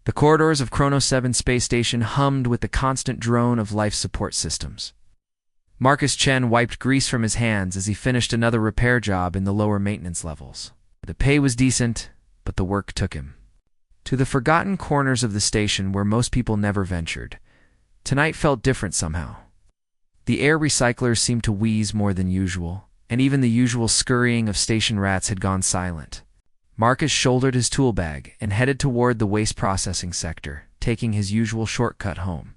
The corridors of Kronos 7 space station hummed with the constant drone of life support systems. Marcus Chen wiped grease from his hands as he finished another repair job in the lower maintenance levels. The pay was decent, but the work took him to the forgotten corners of the station where most people never ventured. Tonight felt different somehow. The air recyclers seemed to wheeze more than usual, and even the usual scurrying of station rats had gone silent. Marcus shouldered his tool bag and headed toward the waste processing sector, taking his usual shortcut home.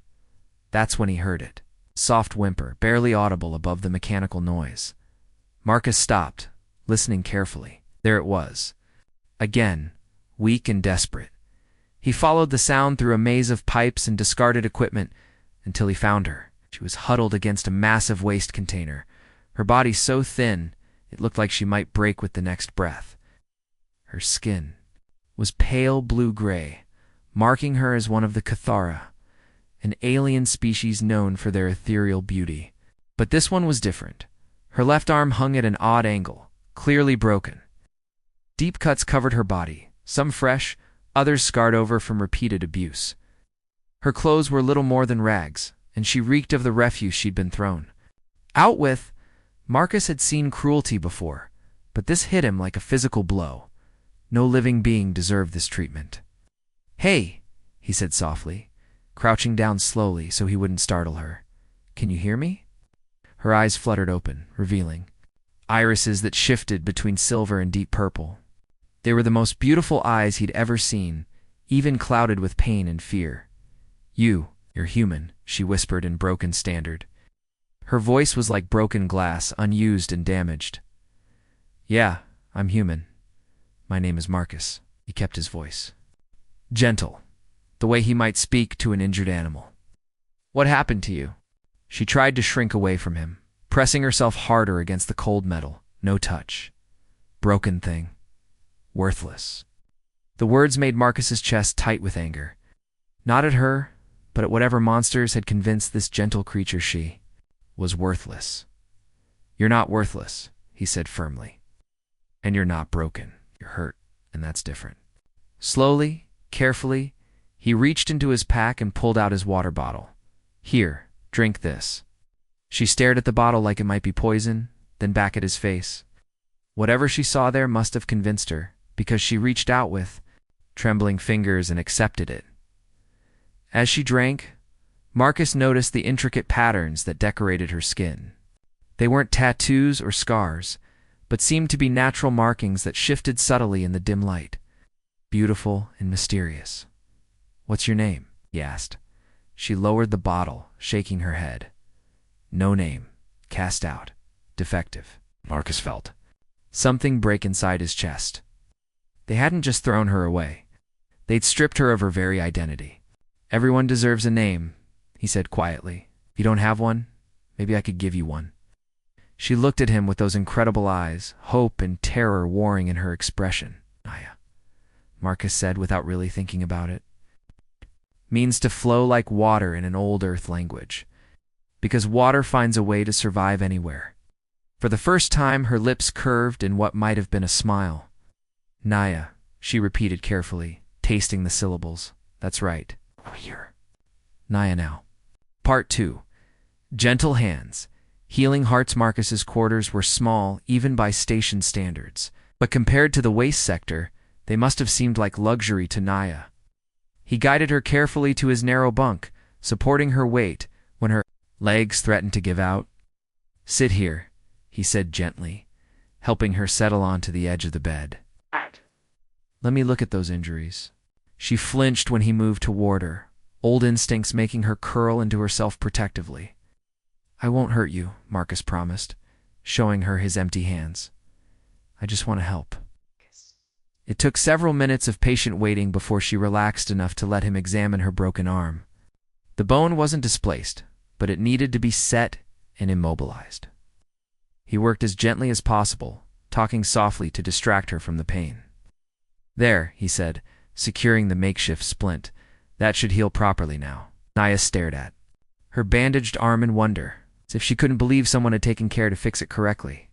That's when he heard it. Soft whimper, barely audible above the mechanical noise. Marcus stopped, listening carefully. There it was. Again, weak and desperate. He followed the sound through a maze of pipes and discarded equipment until he found her. She was huddled against a massive waste container, her body so thin it looked like she might break with the next breath. Her skin was pale blue-gray, marking her as one of the Cathara, an alien species known for their ethereal beauty. But this one was different. Her left arm hung at an odd angle, clearly broken. Deep cuts covered her body, some fresh, others scarred over from repeated abuse. Her clothes were little more than rags, and she reeked of the refuse she'd been thrown out with. Marcus had seen cruelty before, but this hit him like a physical blow. No living being deserved this treatment. "Hey," he said softly, crouching down slowly so he wouldn't startle her. "Can you hear me?" Her eyes fluttered open, revealing irises that shifted between silver and deep purple. They were the most beautiful eyes he'd ever seen, even clouded with pain and fear. You're human," she whispered in broken standard. Her voice was like broken glass, unused and damaged. "Yeah, I'm human. My name is Marcus." He kept his voice gentle, the way he might speak to an injured animal. "What happened to you?" She tried to shrink away from him, pressing herself harder against the cold metal. No touch. Broken thing. Worthless. The words made Marcus's chest tight with anger. Not at her, but at whatever monsters had convinced this gentle creature she was worthless. "You're not worthless," he said firmly. "And you're not broken. You're hurt, and that's different." Slowly, carefully, he reached into his pack and pulled out his water bottle. "Here, drink this." She stared at the bottle like it might be poison, then back at his face. Whatever she saw there must have convinced her, because she reached out with trembling fingers and accepted it. As she drank, Marcus noticed the intricate patterns that decorated her skin. They weren't tattoos or scars, but seemed to be natural markings that shifted subtly in the dim light. Beautiful and mysterious. "What's your name?" he asked. She lowered the bottle, shaking her head. "No name. Cast out. Defective." Marcus felt something break inside his chest. They hadn't just thrown her away. They'd stripped her of her very identity. "Everyone deserves a name," he said quietly. "If you don't have one, maybe I could give you one." She looked at him with those incredible eyes, hope and terror warring in her expression. "Naya," Marcus said without really thinking about it. "Means to flow like water in an old earth language. Because water finds a way to survive anywhere." For the first time, her lips curved in what might have been a smile. "Naya," she repeated carefully, tasting the syllables. "That's right. Here. Naya now." Part 2. Gentle hands. Healing Hearts. Marcus's quarters were small, even by station standards. But compared to the waste sector, they must have seemed like luxury to Naya. He guided her carefully to his narrow bunk, supporting her weight when her legs threatened to give out. "Sit here," he said gently, helping her settle onto the edge of the bed. "Let me look at those injuries." She flinched when he moved toward her, old instincts making her curl into herself protectively. "I won't hurt you," Marcus promised, showing her his empty hands. "I just want to help." It took several minutes of patient waiting before she relaxed enough to let him examine her broken arm. The bone wasn't displaced, but it needed to be set and immobilized. He worked as gently as possible, talking softly to distract her from the pain. "There," he said, securing the makeshift splint. "That should heal properly now." Naya stared at her bandaged arm in wonder, as if she couldn't believe someone had taken care to fix it correctly.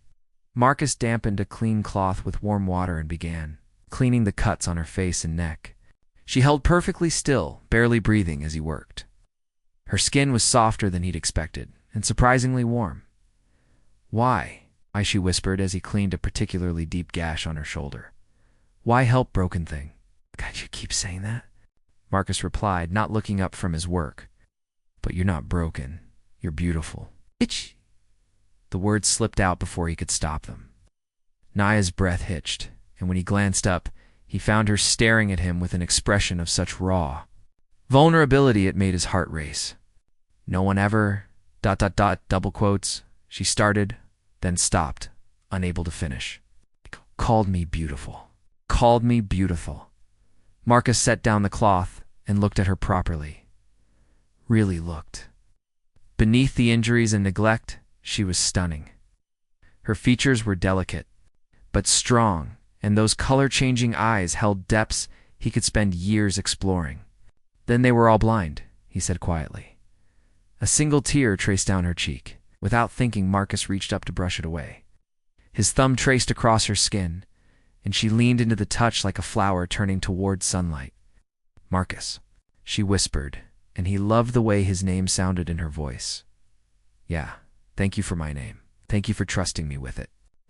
Marcus dampened a clean cloth with warm water and began cleaning the cuts on her face and neck. She held perfectly still, barely breathing as he worked. Her skin was softer than he'd expected, and surprisingly warm. Why? She whispered as he cleaned a particularly deep gash on her shoulder. Why help, broken thing? God, you keep saying that? Marcus replied, not looking up from his work. But you're not broken. You're beautiful. Itch! The words slipped out before he could stop them. Naya's breath hitched, and when he glanced up, he found her staring at him with an expression of such raw vulnerability it made his heart race. No one ever, ... double quotes, she started, then stopped, unable to finish. Called me beautiful. Called me beautiful. Marcus set down the cloth and looked at her properly. Really looked. Beneath the injuries and neglect, she was stunning. Her features were delicate, but strong, and those color-changing eyes held depths he could spend years exploring. Then they were all blind, he said quietly. A single tear traced down her cheek. Without thinking, Marcus reached up to brush it away. His thumb traced across her skin, and she leaned into the touch like a flower turning toward sunlight. Marcus, she whispered, and he loved the way his name sounded in her voice. Yeah, thank you for my name. Thank you for trusting me with it.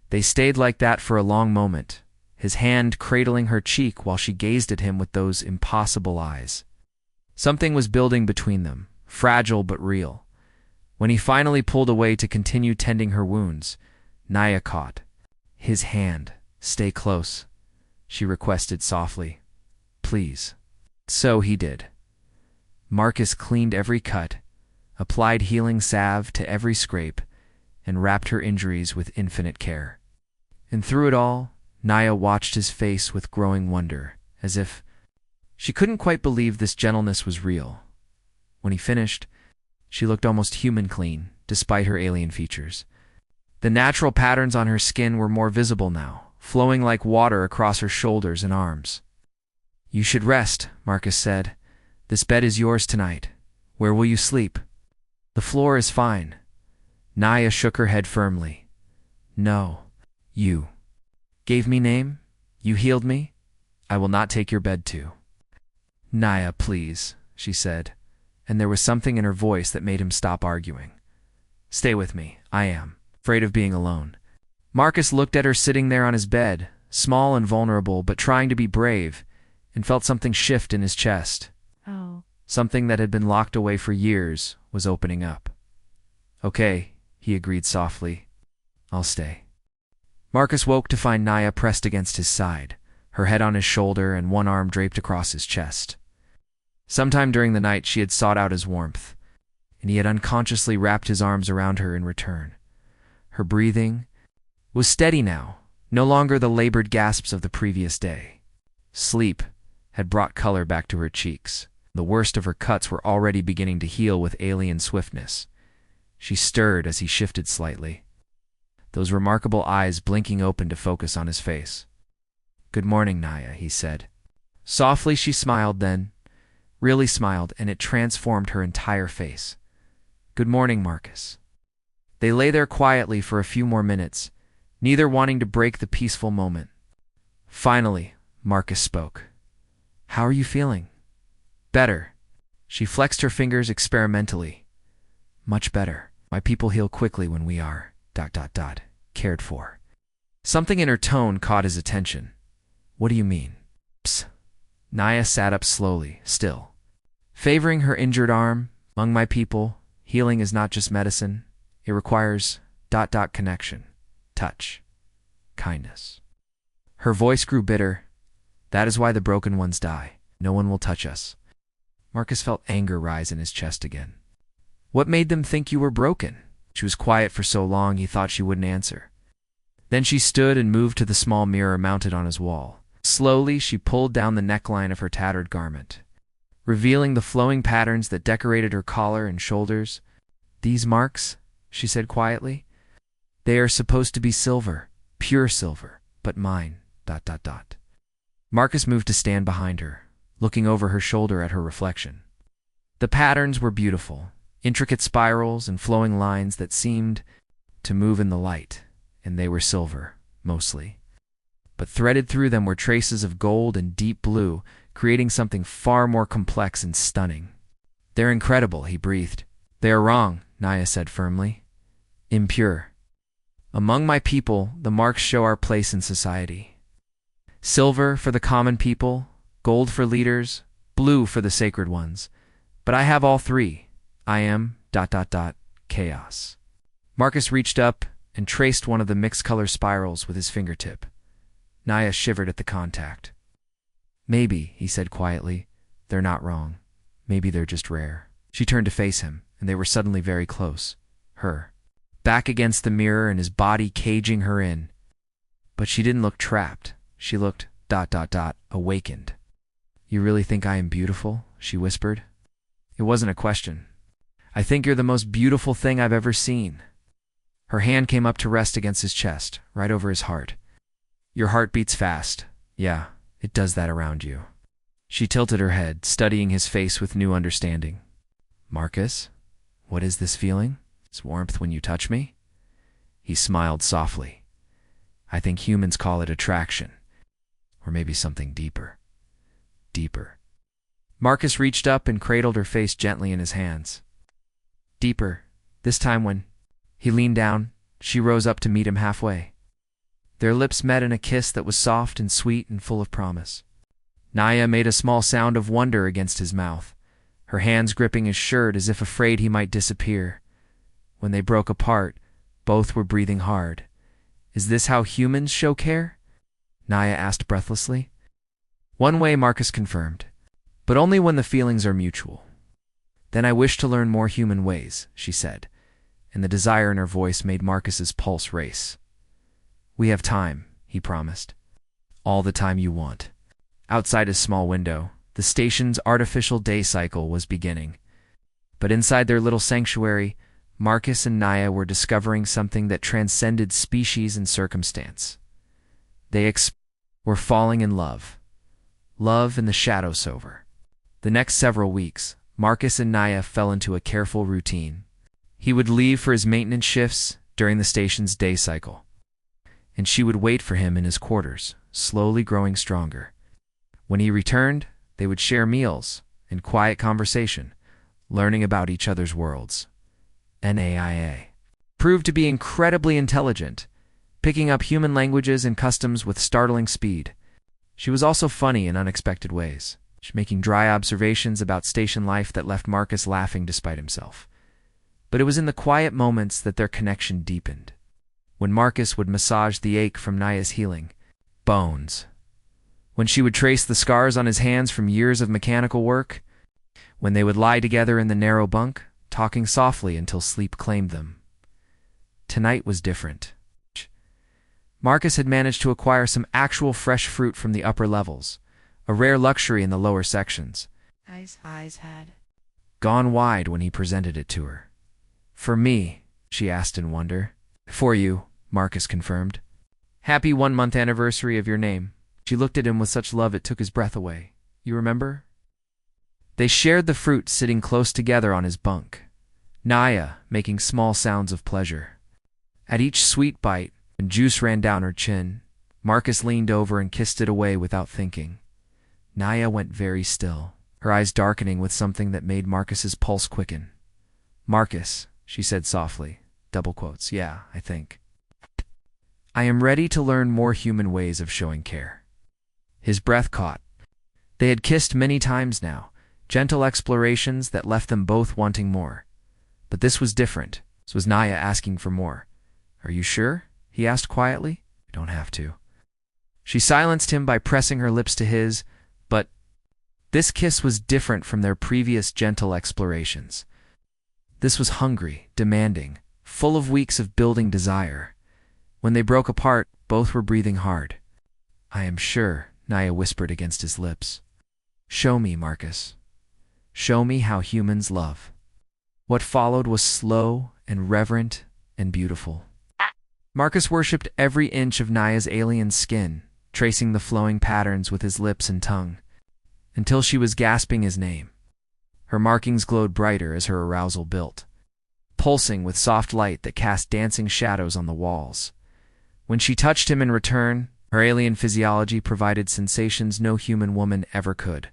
They stayed like that for a long moment, his hand cradling her cheek while she gazed at him with those impossible eyes. Something was building between them, fragile but real. When he finally pulled away to continue tending her wounds, Naya caught his hand. Stay close, she requested softly. Please. So he did. Marcus cleaned every cut, applied healing salve to every scrape, and wrapped her injuries with infinite care. And through it all, Naya watched his face with growing wonder, as if she couldn't quite believe this gentleness was real. When he finished, she looked almost human clean, despite her alien features. The natural patterns on her skin were more visible now, flowing like water across her shoulders and arms. You should rest, Marcus said. This bed is yours tonight. Where will you sleep? The floor is fine. Naya shook her head firmly. No. You gave me name? You healed me? I will not take your bed too. Naya, please, she said, and there was something in her voice that made him stop arguing. Stay with me. I am afraid of being alone. Marcus looked at her sitting there on his bed, small and vulnerable, but trying to be brave, and felt something shift in his chest. Oh. Something that had been locked away for years was opening up. Okay, he agreed softly. I'll stay. Marcus woke to find Naya pressed against his side, her head on his shoulder and one arm draped across his chest. Sometime during the night she had sought out his warmth, and he had unconsciously wrapped his arms around her in return. Her breathing was steady now, no longer the labored gasps of the previous day. Sleep had brought color back to her cheeks. The worst of her cuts were already beginning to heal with alien swiftness. She stirred as he shifted slightly, those remarkable eyes blinking open to focus on his face. Good morning, Naya, he said. Softly she smiled then, really smiled, and it transformed her entire face. Good morning, Marcus. They lay there quietly for a few more minutes, neither wanting to break the peaceful moment. Finally, Marcus spoke. How are you feeling? Better. She flexed her fingers experimentally. Much better. My people heal quickly when we are ... cared for. Something in her tone caught his attention. What do you mean? Psst. Naya sat up slowly, still. Favoring her injured arm, among my people, healing is not just medicine. It requires ... connection, touch, kindness. Her voice grew bitter. That is why the broken ones die. No one will touch us. Marcus felt anger rise in his chest again. What made them think you were broken? She was quiet for so long he thought she wouldn't answer. Then she stood and moved to the small mirror mounted on his wall. Slowly, she pulled down the neckline of her tattered garment, revealing the flowing patterns that decorated her collar and shoulders. These marks, she said quietly, they are supposed to be silver, pure silver, but mine... Marcus moved to stand behind her, looking over her shoulder at her reflection. The patterns were beautiful, intricate spirals and flowing lines that seemed to move in the light, and they were silver, mostly. But threaded through them were traces of gold and deep blue, creating something far more complex and stunning. "They're incredible," he breathed. "They are wrong," Naya said firmly. "Impure. Among my people, the marks show our place in society. Silver for the common people, gold for leaders, blue for the sacred ones. But I have all three. I am ... chaos." Marcus reached up and traced one of the mixed-color spirals with his fingertip. Naya shivered at the contact. "Maybe," he said quietly, "they're not wrong. Maybe they're just rare." She turned to face him, and they were suddenly very close. Her back against the mirror and his body caging her in. But she didn't look trapped. She looked ... awakened. "You really think I am beautiful?" she whispered. It wasn't a question. "I think you're the most beautiful thing I've ever seen." Her hand came up to rest against his chest, right over his heart. "Your heart beats fast. Yeah, it does that around you." She tilted her head, studying his face with new understanding. "Marcus, what is this feeling? It's warmth when you touch me?" He smiled softly. "I think humans call it attraction. Or maybe something deeper. Deeper." Marcus reached up and cradled her face gently in his hands. Deeper. This time when he leaned down, she rose up to meet him halfway. Their lips met in a kiss that was soft and sweet and full of promise. Naya made a small sound of wonder against his mouth, her hands gripping his shirt as if afraid he might disappear. When they broke apart, both were breathing hard. "Is this how humans show care?" Naya asked breathlessly. "One way," Marcus confirmed, "but only when the feelings are mutual." "Then I wish to learn more human ways," she said, and the desire in her voice made Marcus's pulse race. "We have time," he promised. "All the time you want." Outside his small window, the station's artificial day cycle was beginning. But inside their little sanctuary, Marcus and Naya were discovering something that transcended species and circumstance. They were falling in love. Love in the shadow sover. The next several weeks, Marcus and Naya fell into a careful routine. He would leave for his maintenance shifts during the station's day cycle, and she would wait for him in his quarters, slowly growing stronger. When he returned, they would share meals and quiet conversation, learning about each other's worlds. Naya proved to be incredibly intelligent, picking up human languages and customs with startling speed. She was also funny in unexpected ways, making dry observations about station life that left Marcus laughing despite himself. But it was in the quiet moments that their connection deepened. When Marcus would massage the ache from Naya's healing bones, when she would trace the scars on his hands from years of mechanical work, when they would lie together in the narrow bunk, talking softly until sleep claimed them. Tonight was different. Marcus had managed to acquire some actual fresh fruit from the upper levels, a rare luxury in the lower sections. His eyes had gone wide when he presented it to her. "For me?" she asked in wonder. "For you," Marcus confirmed. "Happy 1-month anniversary of your name." She looked at him with such love it took his breath away. "You remember?" They shared the fruit sitting close together on his bunk, Naya making small sounds of pleasure. At each sweet bite, when juice ran down her chin, Marcus leaned over and kissed it away without thinking. Naya went very still, her eyes darkening with something that made Marcus's pulse quicken. "Marcus," she said softly, double quotes, "yeah, I think I am ready to learn more human ways of showing care." His breath caught. They had kissed many times now, gentle explorations that left them both wanting more. But this was different. This was Naya asking for more. "Are you sure?" he asked quietly. "You don't have to." She silenced him by pressing her lips to his, but this kiss was different from their previous gentle explorations. This was hungry, demanding, full of weeks of building desire. When they broke apart, both were breathing hard. "I am sure," Naya whispered against his lips. "Show me, Marcus. Show me how humans love." What followed was slow and reverent and beautiful. Marcus worshipped every inch of Naya's alien skin, tracing the flowing patterns with his lips and tongue, until she was gasping his name. Her markings glowed brighter as her arousal built, pulsing with soft light that cast dancing shadows on the walls. When she touched him in return, Her alien physiology provided sensations no human woman ever could.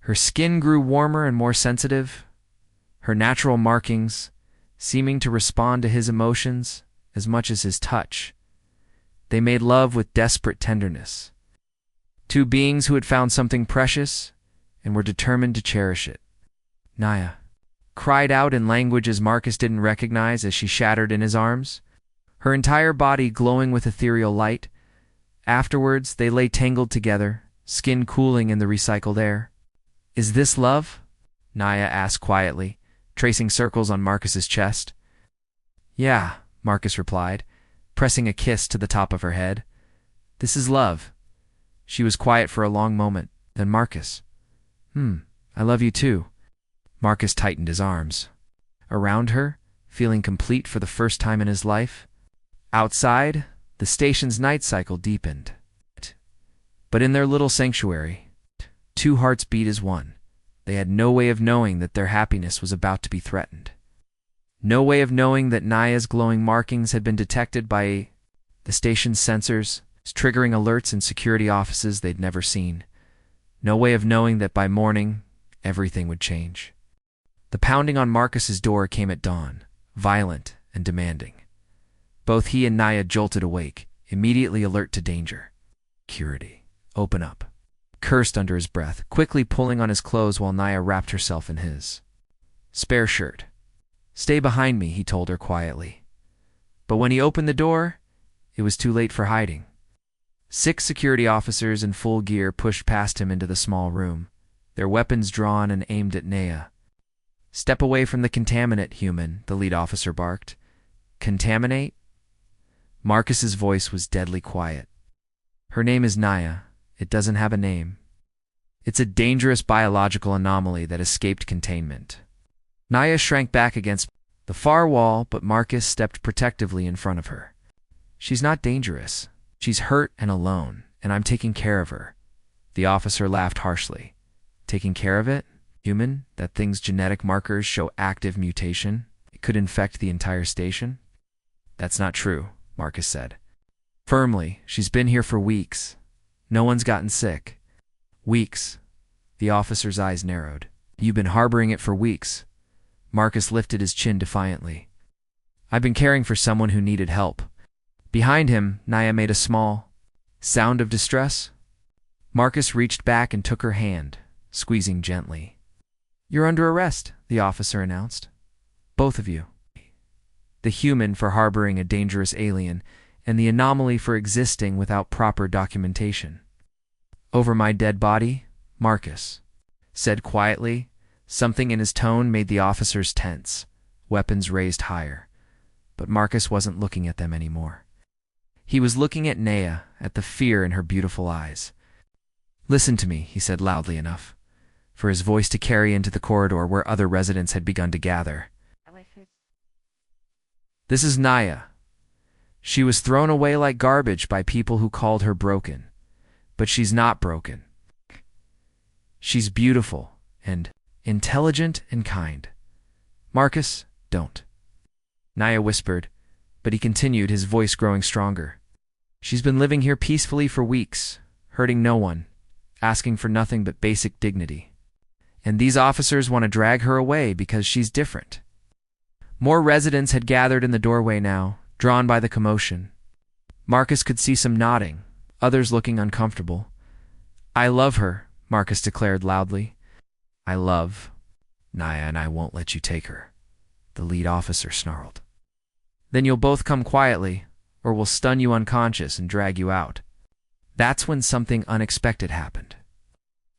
Her skin grew warmer and more sensitive, her natural markings seeming to respond to his emotions as much as his touch. They made love with desperate tenderness. Two beings who had found something precious and were determined to cherish it. Naya cried out in languages Marcus didn't recognize as she shattered in his arms, her entire body glowing with ethereal light. Afterwards, they lay tangled together, skin cooling in the recycled air. "Is this love?" Naya asked quietly, tracing circles on Marcus's chest. "Yeah," Marcus replied, pressing a kiss to the top of her head. "This is love." She was quiet for a long moment. Then Marcus, I love you too." Marcus tightened his arms around her, feeling complete for the first time in his life. Outside, the station's night cycle deepened. But in their little sanctuary, two hearts beat as one. They had no way of knowing that their happiness was about to be threatened. No way of knowing that Naya's glowing markings had been detected by the station's sensors, triggering alerts in security offices they'd never seen. No way of knowing that by morning, everything would change. The pounding on Marcus's door came at dawn, violent and demanding. Both he and Naya jolted awake, immediately alert to danger. "Security, open up," cursed under his breath, quickly pulling on his clothes while Naya wrapped herself in his spare shirt. "Stay behind me," he told her quietly. But when he opened the door, it was too late for hiding. 6 security officers in full gear pushed past him into the small room, their weapons drawn and aimed at Naya. "Step away from the contaminant, human," the lead officer barked. "Contaminate?" Marcus's voice was deadly quiet. "Her name is Naya. It doesn't have a name. It's a dangerous biological anomaly that escaped containment." Naya shrank back against the far wall, but Marcus stepped protectively in front of her. "She's not dangerous. She's hurt and alone, and I'm taking care of her." The officer laughed harshly. "Taking care of it? Human, that thing's genetic markers show active mutation. It could infect the entire station." "That's not true," Marcus said firmly. "She's been here for weeks. No one's gotten sick." "Weeks?" The officer's eyes narrowed. "You've been harboring it for weeks." Marcus lifted his chin defiantly. "I've been caring for someone who needed help." Behind him, Naya made a small sound of distress. Marcus reached back and took her hand, squeezing gently. "You're under arrest," the officer announced. "Both of you. The human for harboring a dangerous alien, and the anomaly for existing without proper documentation." "Over my dead body?" Marcus said quietly. Something in his tone made the officers tense, weapons raised higher. But Marcus wasn't looking at them anymore. He was looking at Naya, at the fear in her beautiful eyes. "Listen to me," he said loudly enough for his voice to carry into the corridor where other residents had begun to gather. "This is Naya. She was thrown away like garbage by people who called her broken. But she's not broken. She's beautiful and intelligent and kind. Marcus, don't." Naya whispered, but he continued, his voice growing stronger. "She's been living here peacefully for weeks, hurting no one, asking for nothing but basic dignity. And these officers want to drag her away because she's different." More residents had gathered in the doorway now, drawn by the commotion. Marcus could see some nodding, others looking uncomfortable. "I love her," Marcus declared loudly. "I love Naya, and I won't let you take her," the lead officer snarled. "Then you'll both come quietly, or we'll stun you unconscious and drag you out." That's when something unexpected happened.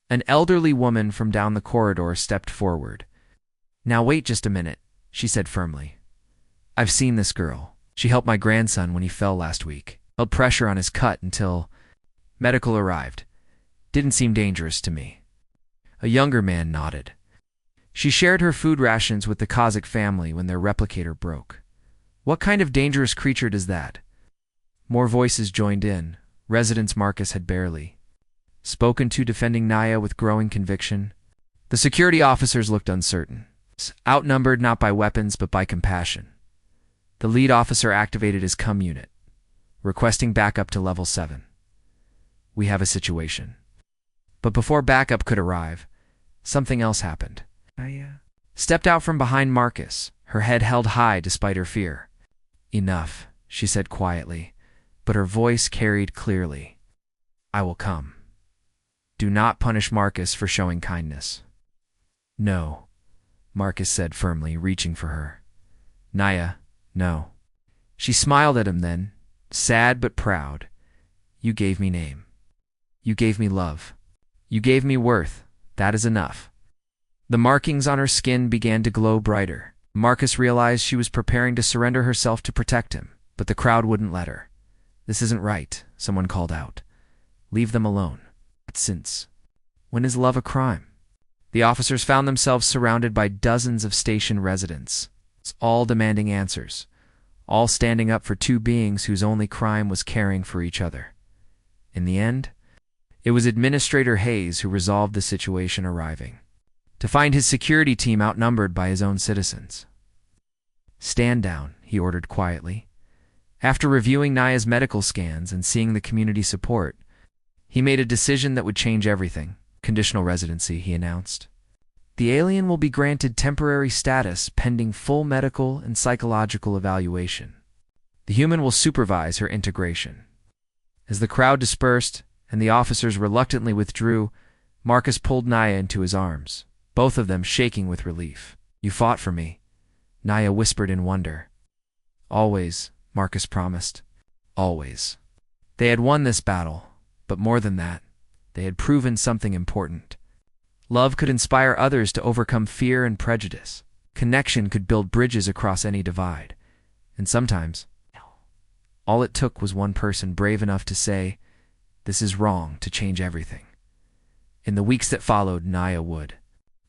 An elderly woman from down the corridor stepped forward. "Now wait just a minute," she said firmly. "I've seen this girl. She helped my grandson when he fell last week. Held pressure on his cut until medical arrived. Didn't seem dangerous to me." A younger man nodded. "She shared her food rations with the Kazakh family when their replicator broke." "What kind of dangerous creature does that?" More voices joined in, residents Marcus had barely spoken to, defending Naya with growing conviction. The security officers looked uncertain, outnumbered not by weapons but by compassion. The lead officer activated his cum unit, requesting backup to level 7. We have a situation. But before backup could arrive, something else happened. Naya stepped out from behind Marcus, her head held high despite her fear. Enough, she said quietly, but her voice carried clearly. I will come. Do not punish Marcus for showing kindness. No, Marcus said firmly, reaching for her. Naya, no. She smiled at him then, sad but proud. You gave me name. You gave me love. You gave me worth. That is enough. The markings on her skin began to glow brighter. Marcus realized she was preparing to surrender herself to protect him, but the crowd wouldn't let her. This isn't right, someone called out. Leave them alone. But since when is love a crime? The officers found themselves surrounded by dozens of station residents, all demanding answers, all standing up for two beings whose only crime was caring for each other. In the end, it was Administrator Hayes who resolved the situation, arriving to find his security team outnumbered by his own citizens. Stand down, he ordered quietly. After reviewing Naya's medical scans and seeing the community support, he made a decision that would change everything. Conditional residency, he announced. The alien will be granted temporary status pending full medical and psychological evaluation. The human will supervise her integration. As the crowd dispersed and the officers reluctantly withdrew, Marcus pulled Naya into his arms, both of them shaking with relief. You fought for me, Naya whispered in wonder. Always, Marcus promised. Always. They had won this battle, but more than that, they had proven something important. Love could inspire others to overcome fear and prejudice. Connection could build bridges across any divide. And sometimes, all it took was one person brave enough to say, this is wrong, to change everything. In the weeks that followed, Naya would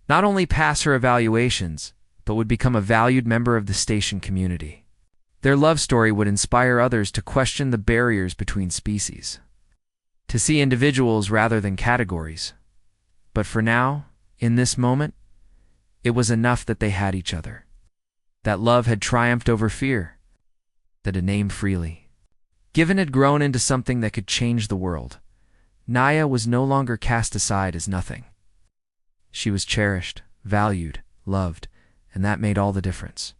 not only pass her evaluations, but would become a valued member of the station community. Their love story would inspire others to question the barriers between species, to see individuals rather than categories. But for now, in this moment, it was enough that they had each other, that love had triumphed over fear, that a name freely given had grown into something that could change the world. Naya was no longer cast aside as nothing. She was cherished, valued, loved, and that made all the difference.